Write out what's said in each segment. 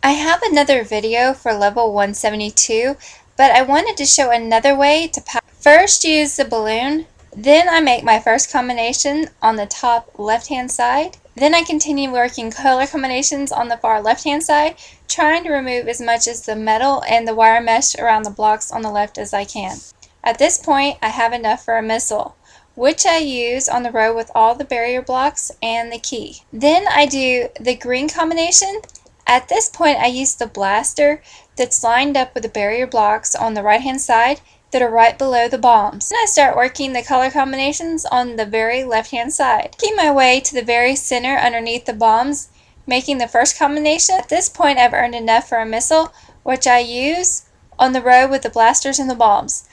I have another video for level 172, but I wanted to show another way to first use the balloon, then I make my first combination on the top left hand side, then I continue working color combinations on the far left hand side, trying to remove as much as the metal and the wire mesh around the blocks on the left as I can. At this point I have enough for a missile, which I use on the row with all the barrier blocks and the key. Then I do the green combination. At this point I use the blaster that's lined up with the barrier blocks on the right hand side that are right below the bombs. Then I start working the color combinations on the very left hand side. Working my way to the very center underneath the bombs, making the first combination. At this point I've earned enough for a missile, which I use on the row with the blasters and the bombs.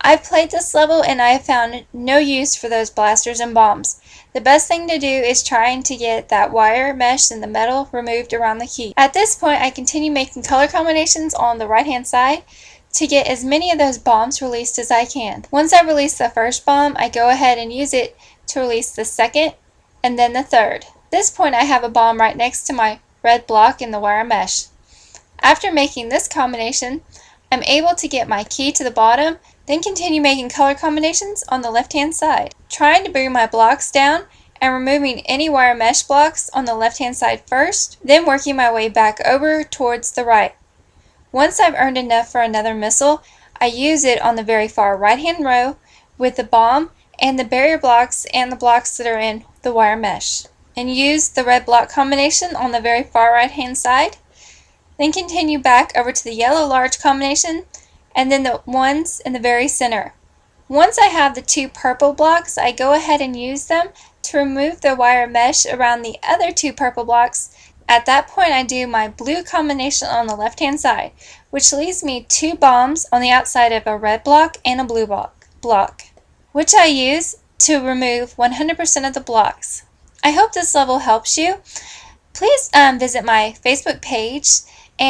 I've played this level and I have found no use for those blasters and bombs. The best thing to do is trying to get that wire mesh and the metal removed around the key. At this point I continue making color combinations on the right hand side to get as many of those bombs released as I can. Once I release the first bomb, I go ahead and use it to release the second and then the third. At this point I have a bomb right next to my red block in the wire mesh. After making this combination, I'm able to get my key to the bottom, then continue making color combinations on the left hand side, trying to bring my blocks down and removing any wire mesh blocks on the left hand side first, then working my way back over towards the right. Once I've earned enough for another missile, I use it on the very far right hand row with the bomb and the barrier blocks and the blocks that are in the wire mesh, and use the red block combination on the very far right hand side. Then continue back over to the yellow large combination and then the ones in the very center. Once I have the two purple blocks, I go ahead and use them to remove the wire mesh around the other two purple blocks. At that point I do my blue combination on the left hand side, which leaves me two bombs on the outside of a red block and a blue block, which I use to remove 100% of the blocks. I hope this level helps you. Please visit my Facebook page